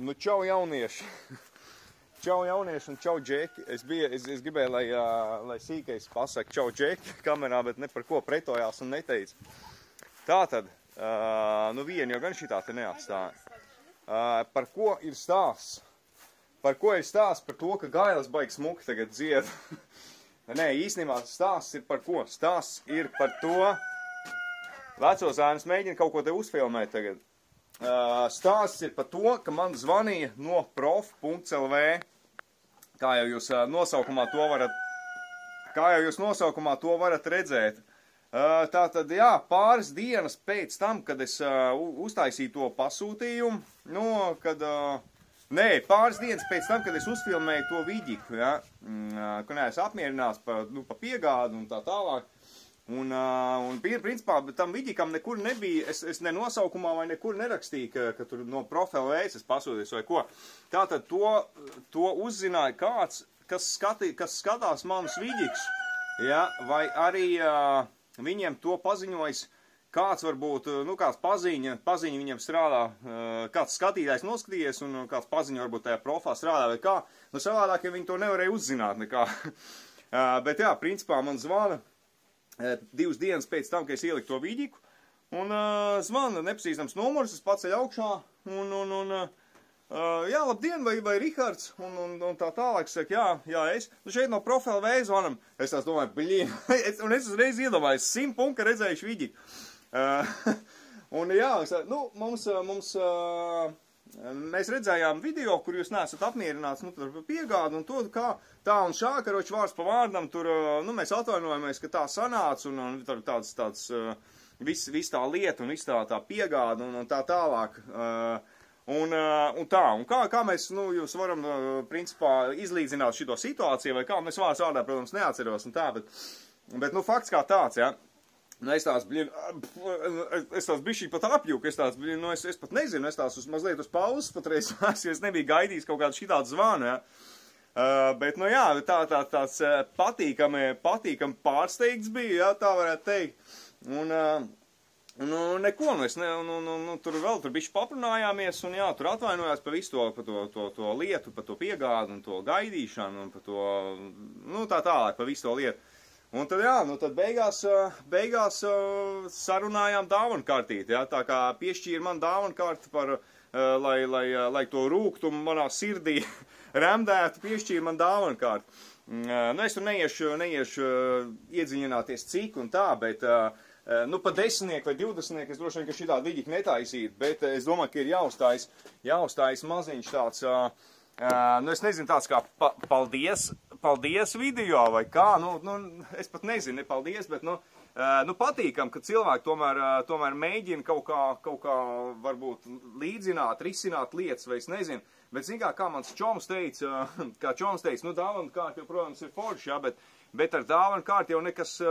Nu, čau jaunieši. Čau jaunieši un čau džeki. Es gribēju, lai sīkais pasaka čau džeki kamerā, bet ne par ko pretojās un neteica. Tātad, nu vienu jau gan šitā te neatstāja. Par ko ir stāsts? Par ko ir stāsts? Par to, ka Gailis baigi smuki tagad dzied. Nē, īstenībā stāsts ir par ko? Stāsts ir par to... Veco zēns mēģina kaut ko te uzfilmēt tagad. Stāsts ir par to, ka man zvanīja no prof.lv. Kā jau jūs nosaukumā to varat redzēt. Tātad, jā, pāris dienas pēc tam, kad es uztaisīju to pasūtījumu, pāris dienas pēc tam, kad es uzfilmēju to vidiku, ja, ka neesmu apmierināts par piegādu un tā tālāk. Un principā, tam vidikam nekur nebija, es ne nosaukumā vai nekur nerakstīju, ka tur no Prof.lv es pasūtīju vai ko. Tātad to uzzināja kāds, kas skatās manus vidikus, ja, vai arī viņiem to paziņojas kāds varbūt, kāds paziņa viņiem strādā, kāds skatītājs noskatījies un kāds paziņa varbūt tajā profā strādā vai kā. Nu, savādāk, ja viņi to nevarēja uzzināt nekā. Bet jā, principā man zvana 2 dienas pēc tam, ka es ieliku to vidiku, un zvana nepazīstams numurs, es paceļu augšā, jā, labdien, vai Rihards, un tā tālāk, saka, jā, es, nu šeit no Prof.lv zvanam, es tās domāju, blīn, un es uzreiz iedomājos 100 punktu redzējuši vidiku. Un jā, mēs redzējām video, kur jūs neesat apmierināts, par piegādu un to, kā tā un šā, karoči vārds pa vārdam, tur, mēs atvainojamies, ka tā sanāca un tur tāds, viss tā lieta un viss tā piegāda un tā tālāk. Un kā mēs, jūs varam, principā, izlīdzināt šito situāciju, vai kā, mēs vārds vārdā, protams, neatceros un tā, bet fakts kā tāds, ja. Es tās bišķi pat apjūku, es pat nezinu, es tās mazliet uz pauzes patreiz, jo es nebiju gaidījis kaut kādu šitādu zvanu, ja. Bet, jā, tāds patīkami pārsteigts bija, ja, tā varētu teikt. Un neko, tur bišķi paprunājāmies, un jā, tur atvainojās par visu to lietu, par to piegādu un to gaidīšanu, un par to, tā tālāk, par visu to lietu. Un tad, jā, tad beigās sarunājām dāvankartīti, jā, tā kā piešķīra man dāvankarti par, lai to rūgtumu manā sirdī remdētu, piešķīra man dāvankarti. Es tur neiešu iedziļināties cik un tā, bet, pa 10 vai 20 es droši vien, ka šitādu vidiku netaisītu, bet es domāju, ka ir jāuztājas maziņš tāds, es nezinu, tāds kā paldies video vai kā, es pat nezinu, ne paldies, bet, patīkam, ka cilvēki tomēr mēģina kaut kā varbūt līdzināt, risināt lietas, vai es nezinu, bet, zin kā mans čoms teica, dāvankārt jau, protams, ir forši, jā, bet ar dāvankārt jau nekas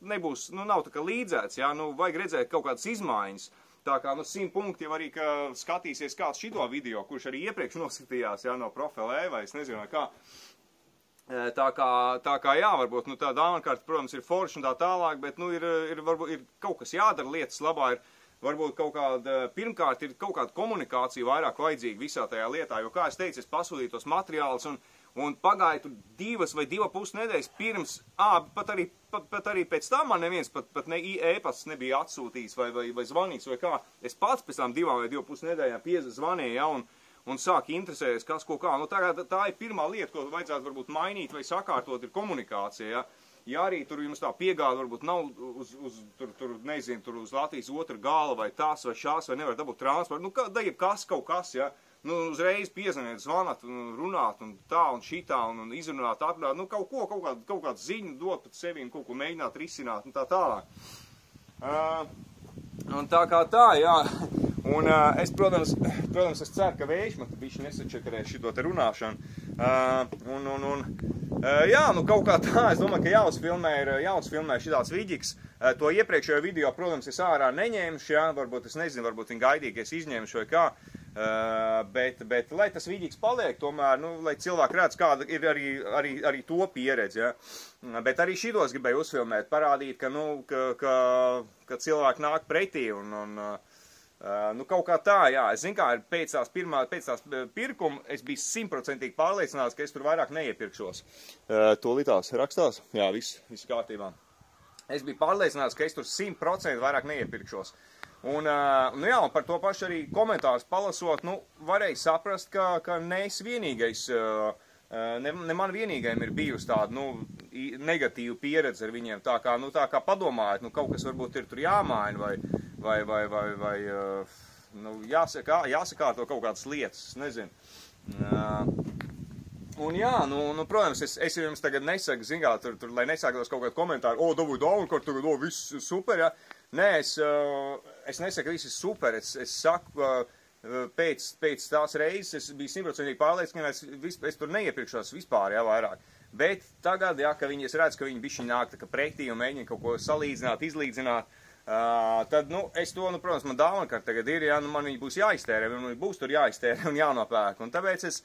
nebūs, nav tā kā līdzēts, jā, vajag redzēt kaut kādas izmaiņas. Tā kā 100 punkti jau arī, ka skatīsies kāds šito video, kurš arī iepriekš noskatījās, jā, no Prof.lv, vai es nezinu, vai kā. Tā kā, jā, varbūt, tā dāvankārta, protams, ir forša un tā tālāk, bet, varbūt ir kaut kas jādara lietas labā, varbūt pirmkārt ir kaut kāda komunikācija vairāk vajadzīga visā tajā lietā, jo, kā es teicu, es pasūtīju tos materiālus un pagāja tur 2 vai 2,5 nedēļas pirms, pat arī pēc tam man neviens pat ne e-pasts nebija atsūtījis vai zvanīts vai kā. Es pats pēc tam 2 vai 2,5 nedēļām zvanīju, ja, un sāk interesēties, kas ko kā. Tā ir pirmā lieta, ko vajadzētu varbūt mainīt vai sakārtot, ir komunikācija, ja. Ja arī tur jums tā piegāda varbūt nav tur uz Latvijas otra gala vai tās vai šās vai nevar dabūt transportu, kaut kas, ja. Uzreiz piezvaniet, zvanat, runāt, un tā, un šitā, un izrunāt, aprunāt, kaut kādu ziņu dot pat sevīm, kaut ko mēģināt risināt, un tā tālāk. Un tā kā tā, jā, un es, protams, es ceru, ka vējš man bišķi nesačakarē šito te runāšanu, jā, kaut kā tā, es domāju, ka jāuzfilmē šitāds vidiks. To iepriekšējo video, protams, es ārā neņēmuši, jā, varbūt es nezinu, varbūt viņi gaidīja, ka es izņēmuši vai kā. Bet lai tas vidiks paliek, tomēr, lai cilvēki redz, kāda ir arī to pieredze, ja. Bet arī šitos gribēju uzfilmēt, parādīt, ka cilvēki nāk pretī un Nu, kaut kā tā, jā, es zinu, kā pēc tās pirkuma es biju 100% pārliecināts, ka es tur vairāk neiepirkšos. Tūlītās rakstās, jā, viss kārtībā. Es biju pārliecināts, ka es tur 100% vairāk neiepirkšos. Un, nu jā, un par to pašu arī komentārus palasot, nu, varēja saprast, ka ne es vienīgais, ne man vienīgajiem ir bijusi tāda, nu, negatīva pieredze ar viņiem, tā kā padomājot, nu, kaut kas varbūt ir tur jāmaina, vai nu, jāsakārto kaut kādas lietas, nezinu. Un jā, nu, protams, es jums tagad nesaku, zin kā, tur lai nesāktos kaut kādu komentāru, dabūju download, tagad, viss super, jā. Nē, es nesaku, viss ir super, es saku, pēc tās reizes es biju 100% pārliecināts, ka es tur neiepirkšos vispār, jā, vairāk. Bet tagad, jā, ka es redzu, ka viņi bišķi nāk tā kā pretī un mēģina kaut ko salīdzināt, izlīdzināt, tad, nu, es to, nu, protams, man dāvankart tagad ir, jā, nu, man viņi būs jāiztērē, man būs tur jāiztērē un jānopērk, un tāpēc es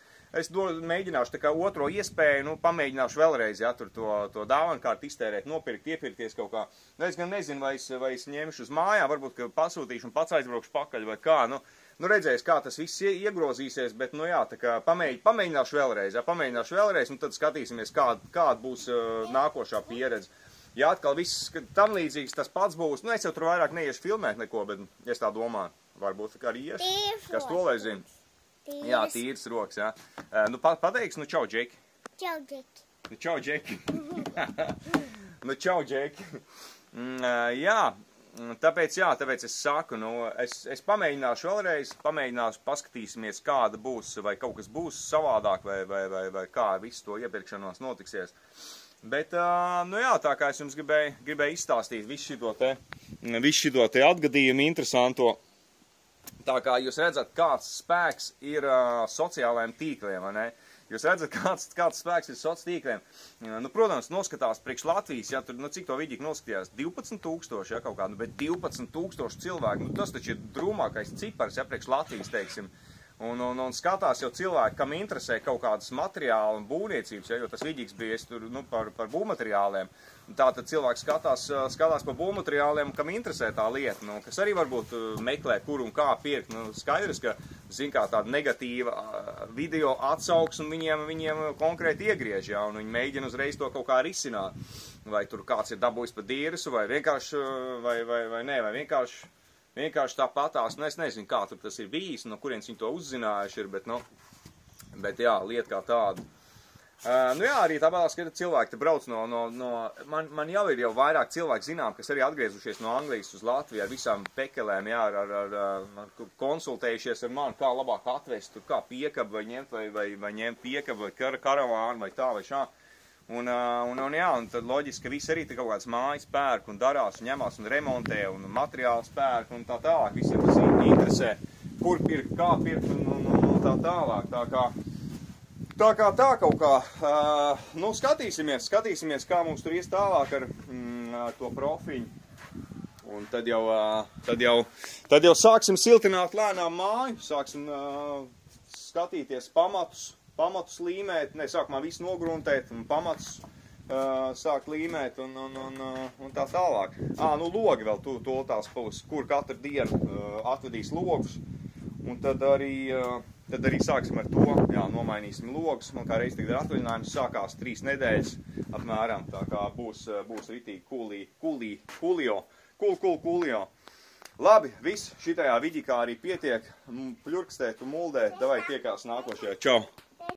mēģināšu tā kā otro iespēju, nu, pamēģināšu vēlreiz, jā, tur to dāvankart iztērēt, nopirkt, iepirkties kaut kā. Nu, es gan nezinu, vai es ņemšu uz mājām, varbūt, ka pasūtīšu un pats aizbraukšu pakaļ vai kā, nu, redzēs, kā tas viss iegrozīsies, bet, nu, jā, tā kā pamēģināšu vēlreiz, un tad skatīsimies, kāda būs nākošā pieredze. Ja atkal viss tam līdzīgs tas pats būs, nu, es jau tur vairāk neiešu filmēt neko, bet es tā domāju, varbūt arī iešu, kas to lai zina. Jā, tīrs rokas, jā. Nu, pateiks, nu, čau, Džeki. Čau, Džeki. Nu, čau, Džeki. Nu, čau, Džeki. Jā, tāpēc es saku, nu, es pamēģināšu vēlreiz, paskatīsimies, kāda būs, vai kaut kas būs savādāk, vai kā visu to iepirkšanos notiksies. Bet, nu jā, tā kā es jums gribēju izstāstīt visu šito te atgadījumu interesanto, tā kā jūs redzat, kāds spēks ir sociālajiem tīkliem, vai ne? Jūs redzat, kāds spēks ir sociālajiem tīkliem. Nu, protams, noskatās priekš Latvijas, ja tur, nu, cik to vidīgi noskatījās, 12 000, ja, kaut kādu, bet 12 000 cilvēku, nu, tas taču ir drūmākais cipars, ja, priekš Latvijas, teiksim. Un skatās jau cilvēki, kam interesē kaut kādas materiāli un būvniecības, ja, jo tas vidīgs bija tur, nu, par būvmateriāliem. Tātad cilvēks skatās par būvmateriāliem, kam interesē tā lieta, nu, kas arī varbūt meklē, kur un kā pirkt. Nu, skaidrs, ka, zin kā, tāda negatīva video atsauksme viņiem konkrēti iegriež, ja, un viņi mēģina uzreiz to kaut kā risināt. Vai tur kāds ir dabūjis pa dīresu, vai vienkārši, vai vienkārši tāpatās, nu, es nezinu, kā tur tas ir bijis, no kurienes viņi to uzzinājuši ir, bet jā, lieta kā tāda. Nu jā, arī tāpēc, ka cilvēki te brauc man jau ir vairāk cilvēki zinām, kas arī atgriezušies no Anglijas uz Latviju ar visām pekelēm, jā, ar konsultējušies ar mani, kā labāk atvest, tur kā piekabu vai ņemt piekabu vai karavānu vai tā vai šā. Un tad loģiski, ka visi arī te kaut kādas mājas pērk un darās un ņemās un remontē un materiāls pērk un tā tālāk. Visiem tas interesē, kur pirkt, kā pirkt un tā tālāk. Tā kaut kā. Nu, skatīsimies, kā mums tur ies tālāk ar to profiņu. Un tad jau sāksim siltināt lēnām māju, sāksim skatīties pamatus līmēt, sākumā visu nogruntēt un pamatus sākt līmēt un tā tālāk. Nu logi vēl tās būs, kur katru dienu atvedīs logus, un tad arī sāksim ar to, jā, nomainīsim logus. Man kā reiz tagad ir atvaļinājums, sākās 3 nedēļas apmēram, tā kā būs ritīgi kulio. Labi, viss šitajā vidikā arī pietiek, pļurkstēt un muldēt, davai tiekās nākošajā. Čau!